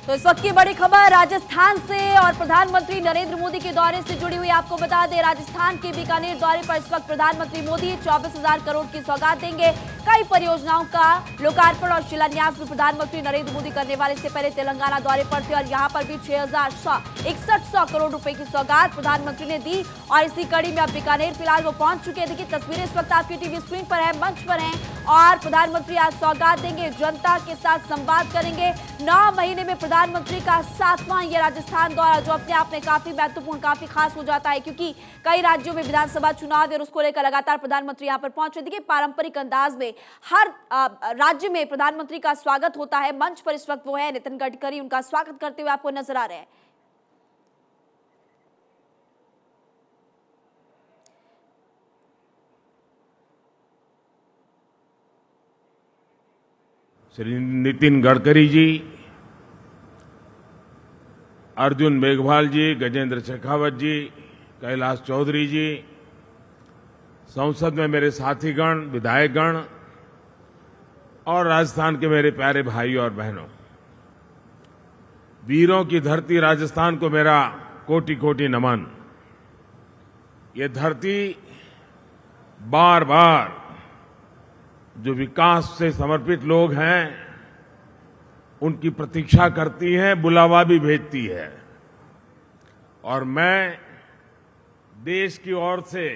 तो इस वक्त की बड़ी खबर राजस्थान से और प्रधानमंत्री नरेंद्र मोदी के दौरे से जुड़ी हुई। आपको बता दें, राजस्थान के बीकानेर दौरे पर इस वक्त प्रधानमंत्री मोदी 24,000 करोड़ की सौगात देंगे। कई परियोजनाओं का लोकार्पण और शिलान्यास भी प्रधानमंत्री नरेंद्र मोदी करने वाले। से पहले तेलंगाना दौरे पर थे और यहां पर भी 6,61 करोड़ रुपए की सौगात प्रधानमंत्री ने दी। और इसी कड़ी में अब बीकानेर फिलहाल वो पहुंच चुके हैं। देखिए तस्वीरें इस वक्त आपकी टीवी स्क्रीन पर है, मंच पर हैं और प्रधानमंत्री आज सौगात देंगे, जनता के साथ संवाद करेंगे। 9 महीने में प्रधानमंत्री का 7वां ये राजस्थान दौरा, जो अपने आप में काफी महत्वपूर्ण, काफी खास हो जाता है, क्योंकि कई राज्यों में विधानसभा चुनाव है और उसको लेकर लगातार प्रधानमंत्री यहां पर पहुंचे। देखिए पारंपरिक अंदाज में हर राज्य में प्रधानमंत्री का स्वागत होता है। मंच पर इस वक्त वो है नितिन गडकरी, उनका स्वागत करते हुए आपको नजर आ रहे हैं। श्री नितिन गडकरी जी, अर्जुन मेघवाल जी, गजेंद्र शेखावत जी, कैलाश चौधरी जी, संसद में मेरे साथीगण, विधायकगण और राजस्थान के मेरे प्यारे भाई और बहनों, वीरों की धरती राजस्थान को मेरा कोटि कोटि नमन। ये धरती बार बार जो विकास से समर्पित लोग हैं उनकी प्रतीक्षा करती है, बुलावा भी भेजती है। और मैं देश की ओर से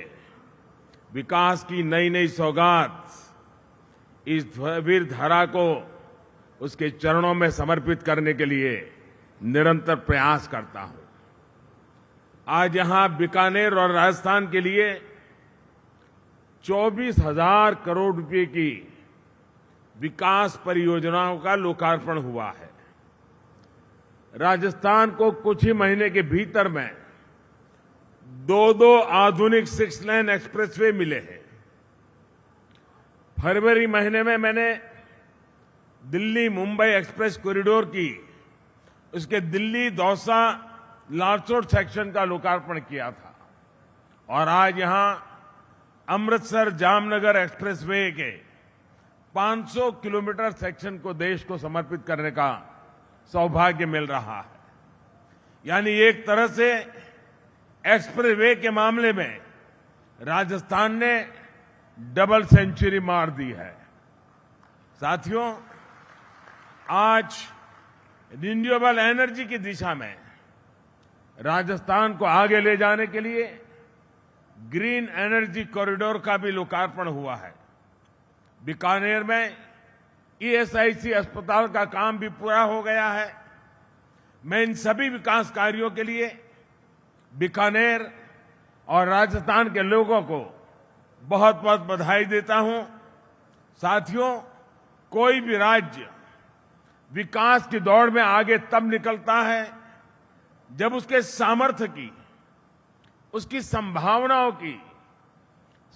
विकास की नई नई सौगात इस वीर धरा को उसके चरणों में समर्पित करने के लिए निरंतर प्रयास करता हूं। आज यहां बीकानेर और राजस्थान के लिए 24,000 करोड़ रुपए की विकास परियोजनाओं का लोकार्पण हुआ है। राजस्थान को कुछ ही महीने के भीतर में 2 आधुनिक 6 लेन एक्सप्रेसवे मिले हैं। फरवरी महीने में मैंने दिल्ली मुंबई एक्सप्रेस कॉरिडोर की उसके दिल्ली दौसा लालसोट सेक्शन का लोकार्पण किया था। और आज यहां अमृतसर जामनगर एक्सप्रेसवे के 500 किलोमीटर सेक्शन को देश को समर्पित करने का सौभाग्य मिल रहा है। यानी एक तरह से एक्सप्रेसवे के मामले में राजस्थान ने डबल सेंचुरी मार दी है। साथियों, आज रिन्यूएबल एनर्जी की दिशा में राजस्थान को आगे ले जाने के लिए ग्रीन एनर्जी कॉरिडोर का भी लोकार्पण हुआ है। बीकानेर में ईएसआईसी अस्पताल का काम भी पूरा हो गया है। मैं इन सभी विकास कार्यों के लिए बीकानेर और राजस्थान के लोगों को बहुत बहुत बधाई देता हूं। साथियों, कोई भी राज्य विकास की दौड़ में आगे तब निकलता है जब उसके सामर्थ्य की, उसकी संभावनाओं की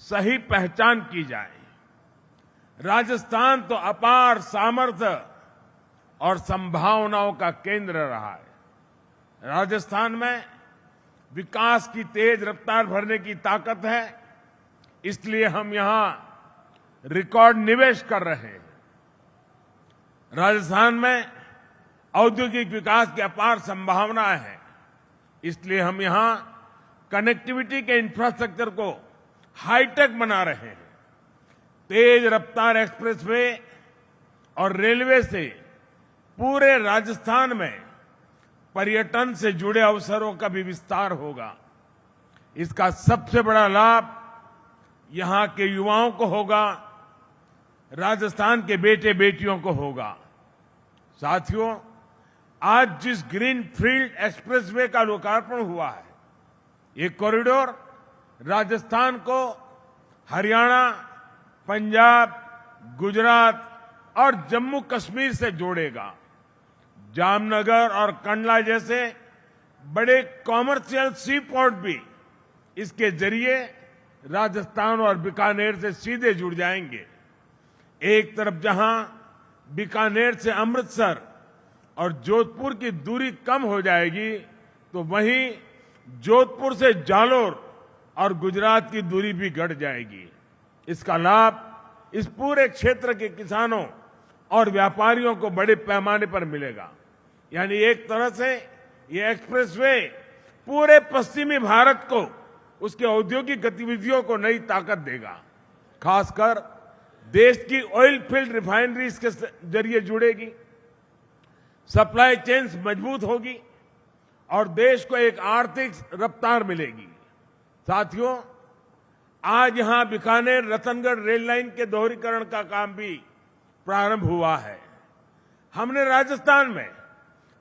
सही पहचान की जाए। राजस्थान तो अपार सामर्थ्य और संभावनाओं का केंद्र रहा है। राजस्थान में विकास की तेज रफ्तार भरने की ताकत है, इसलिए हम यहां रिकॉर्ड निवेश कर रहे हैं। राजस्थान में औद्योगिक विकास की अपार संभावनाएं हैं, इसलिए हम यहां कनेक्टिविटी के इंफ्रास्ट्रक्चर को हाईटेक बना रहे हैं। तेज रफ्तार एक्सप्रेसवे और रेलवे से पूरे राजस्थान में पर्यटन से जुड़े अवसरों का भी विस्तार होगा। इसका सबसे बड़ा लाभ यहां के युवाओं को होगा, राजस्थान के बेटे बेटियों को होगा। साथियों, आज जिस ग्रीन फील्ड एक्सप्रेसवे का लोकार्पण हुआ है, ये कॉरिडोर राजस्थान को हरियाणा, पंजाब, गुजरात और जम्मू कश्मीर से जोड़ेगा। जामनगर और कंडला जैसे बड़े कॉमर्शियल सी पोर्ट भी इसके जरिए राजस्थान और बीकानेर से सीधे जुड़ जाएंगे। एक तरफ जहां बीकानेर से अमृतसर और जोधपुर की दूरी कम हो जाएगी, तो वहीं जोधपुर से जालोर और गुजरात की दूरी भी घट जाएगी। इसका लाभ इस पूरे क्षेत्र के किसानों और व्यापारियों को बड़े पैमाने पर मिलेगा। यानी एक तरह से ये एक्सप्रेसवे पूरे पश्चिमी भारत को उसके औद्योगिक गतिविधियों को नई ताकत देगा। खासकर देश की ऑयल फील्ड रिफाइनरीज के जरिए जुड़ेगी, सप्लाई चेन्स मजबूत होगी और देश को एक आर्थिक रफ्तार मिलेगी। साथियों, आज यहां बीकानेर रतनगढ़ रेल लाइन के दोहरीकरण का काम भी प्रारंभ हुआ है। हमने राजस्थान में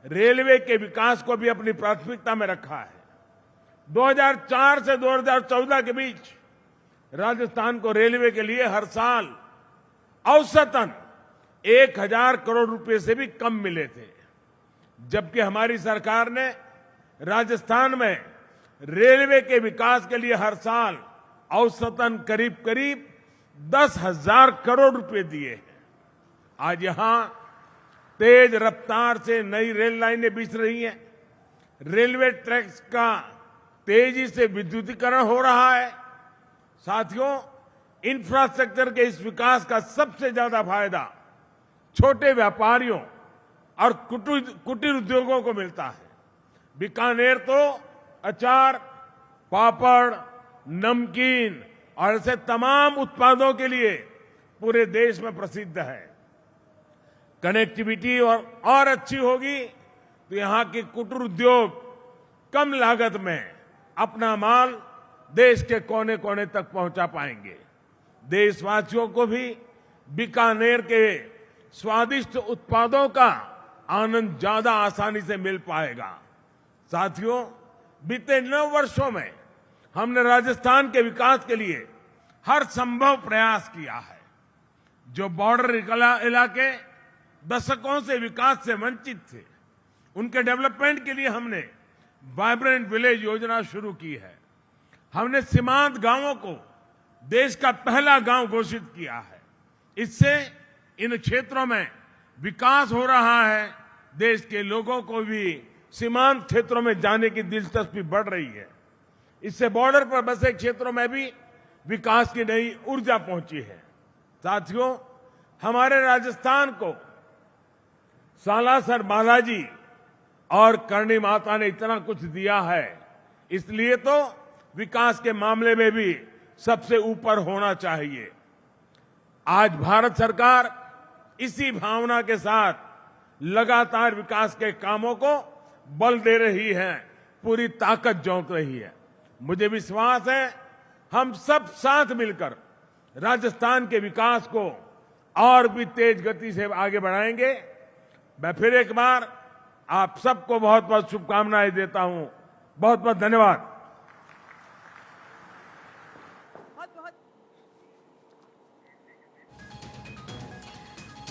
रेलवे के विकास को भी अपनी प्राथमिकता में रखा है। 2004 से 2014 के बीच राजस्थान को रेलवे के लिए हर साल औसतन 1000 करोड़ रुपए से भी कम मिले थे, जबकि हमारी सरकार ने राजस्थान में रेलवे के विकास के लिए हर साल औसतन करीब 10,000 करोड़ रुपए दिए हैं। आज यहां तेज रफ्तार से नई रेल लाइनें बिछ रही हैं, रेलवे ट्रैक्स का तेजी से विद्युतीकरण हो रहा है। साथियों, इंफ्रास्ट्रक्चर के इस विकास का सबसे ज्यादा फायदा छोटे व्यापारियों और कुटीर उद्योगों को मिलता है। बीकानेर तो अचार, पापड़, नमकीन और ऐसे तमाम उत्पादों के लिए पूरे देश में प्रसिद्ध है। कनेक्टिविटी और अच्छी होगी तो यहां के कुटीर उद्योग कम लागत में अपना माल देश के कोने कोने तक पहुंचा पाएंगे। देशवासियों को भी बीकानेर के स्वादिष्ट उत्पादों का आनंद ज्यादा आसानी से मिल पाएगा। साथियों, बीते 9 वर्षों में हमने राजस्थान के विकास के लिए हर संभव प्रयास किया है। जो बॉर्डर इलाके दशकों से विकास से वंचित थे, उनके डेवलपमेंट के लिए हमने वाइब्रेंट विलेज योजना शुरू की है। हमने सीमांत गांवों को देश का पहला गांव घोषित किया है। इससे इन क्षेत्रों में विकास हो रहा है। देश के लोगों को भी सीमांत क्षेत्रों में जाने की दिलचस्पी बढ़ रही है। इससे बॉर्डर पर बसे क्षेत्रों में भी विकास की नई ऊर्जा पहुंची है। साथियों, हमारे राजस्थान को सालासर बालाजी और करणी माता ने इतना कुछ दिया है, इसलिए तो विकास के मामले में भी सबसे ऊपर होना चाहिए। आज भारत सरकार इसी भावना के साथ लगातार विकास के कामों को बल दे रही है, पूरी ताकत झोंक रही है। मुझे विश्वास है हम सब साथ मिलकर राजस्थान के विकास को और भी तेज गति से आगे बढ़ाएंगे। मैं फिर एक बार आप सबको बहुत बहुत शुभकामनाएं देता हूं। बहुत बहुत धन्यवाद।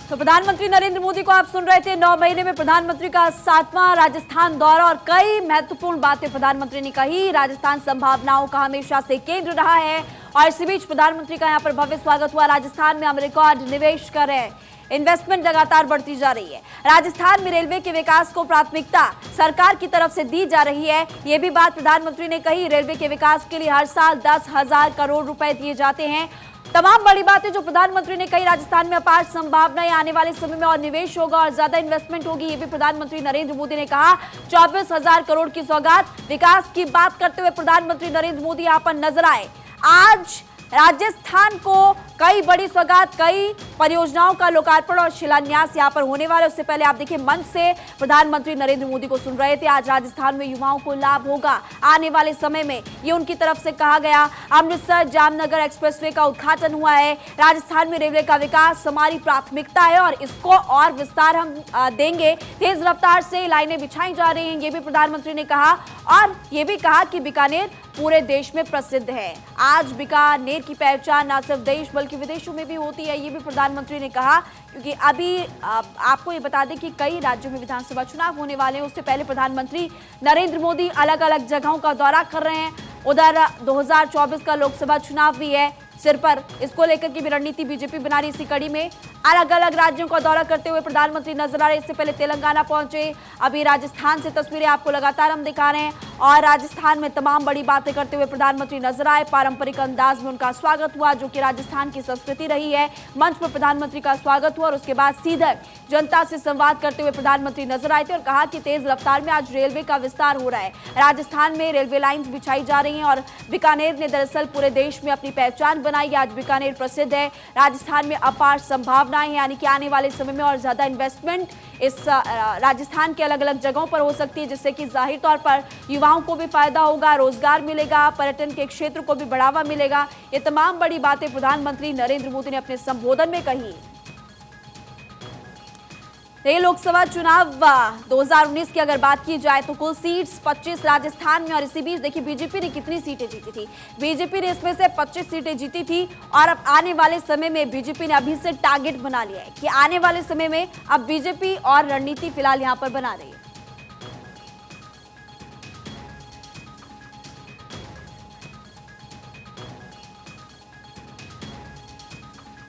तो प्रधानमंत्री नरेंद्र मोदी को आप सुन रहे थे। 9 महीने में प्रधानमंत्री का 7वां राजस्थान दौरा और कई महत्वपूर्ण बातें प्रधानमंत्री ने कही। राजस्थान संभावनाओं का हमेशा से केंद्र रहा है और इसी बीच प्रधानमंत्री का यहां पर भव्य स्वागत हुआ। राजस्थान में हम रिकॉर्ड निवेश कर रहे हैं, इन्वेस्टमेंट लगातार बढ़ती जा रही है। राजस्थान में रेलवे के विकास को प्राथमिकता सरकार की तरफ से दी जा रही है, ये भी बात प्रधानमंत्री ने कही। रेलवे के विकास के लिए हर साल 10,000 करोड़ रुपए दिए जाते हैं। तमाम बड़ी बातें जो प्रधानमंत्री ने कही। राजस्थान में अपार संभावनाएं, आने वाले समय में और निवेश होगा और ज्यादा इन्वेस्टमेंट होगी, ये भी प्रधानमंत्री नरेंद्र मोदी ने कहा। 24,000 करोड़ की सौगात। विकास की बात करते हुए प्रधानमंत्री नरेंद्र मोदी यहां पर नजर आए। आज राजस्थान को कई बड़ी सौगात, कई परियोजनाओं का लोकार्पण और शिलान्यास यहां पर होने वाले। उससे पहले आप देखिए, मंच से प्रधानमंत्री नरेंद्र मोदी को सुन रहे थे। आज राजस्थान में युवाओं को लाभ होगा आने वाले समय में, ये उनकी तरफ से कहा गया। अमृतसर जामनगर एक्सप्रेसवे का उद्घाटन हुआ है। राजस्थान में रेलवे का विकास हमारी प्राथमिकता है और इसको और विस्तार हम देंगे। तेज रफ्तार से लाइनें बिछाई जा रही हैं, ये भी प्रधानमंत्री ने कहा। और ये भी कहा कि बीकानेर पूरे देश में प्रसिद्ध है। आज बीकानेर की पहचान न सिर्फ देश बल्कि विदेशों में भी होती है, ये भी प्रधानमंत्री ने कहा। क्योंकि अभी आपको ये बता दें कि कई राज्यों में विधानसभा चुनाव होने वाले हैं। उससे पहले प्रधानमंत्री नरेंद्र मोदी अलग अलग जगहों का दौरा कर रहे हैं। उधर 2024 का लोकसभा चुनाव भी है सिर पर, इसको लेकर की भी रणनीति बीजेपी बना रही। इसी कड़ी में अलग अलग राज्यों का दौरा करते हुए प्रधानमंत्री नजर आ रहे। इससे पहले तेलंगाना पहुंचे, अभी राजस्थान से तस्वीरें आपको लगातार हम दिखा रहे हैं। और राजस्थान में तमाम बड़ी बातें करते हुए प्रधानमंत्री नजर आए। पारंपरिक अंदाज में उनका स्वागत हुआ, जो कि राजस्थान की संस्कृति रही है। मंच पर प्रधानमंत्री का स्वागत हुआ और उसके बाद सीधे जनता से संवाद करते हुए प्रधानमंत्री नजर आए थे और कहा कि तेज रफ्तार में आज रेलवे का विस्तार हो रहा है। राजस्थान में रेलवे लाइंस बिछाई जा रही हैं और बीकानेर ने दरअसल पूरे देश में अपनी पहचान बनाई है। आज बीकानेर प्रसिद्ध है। राजस्थान में अपार संभावनाएं हैं, यानी कि आने वाले समय में और ज्यादा इन्वेस्टमेंट इस राजस्थान के अलग अलग जगहों पर हो सकती है, जिससे कि जाहिर तौर पर युवाओं को भी फायदा होगा, रोजगार मिलेगा, पर्यटन के क्षेत्र को भी बढ़ावा मिलेगा। ये तमाम बड़ी बातें प्रधानमंत्री नरेंद्र मोदी ने अपने संबोधन में कही। ये लोकसभा चुनाव 2019 की अगर बात की जाए तो कुल सीट्स 25 राजस्थान में, और इसी बीच देखिए बीजेपी ने कितनी सीटें जीती थी। बीजेपी ने इसमें से 25 सीटें जीती थी और अब आने वाले समय में बीजेपी ने अभी से टारगेट बना लिया है कि आने वाले समय में अब बीजेपी और रणनीति फिलहाल यहां पर बना रही है।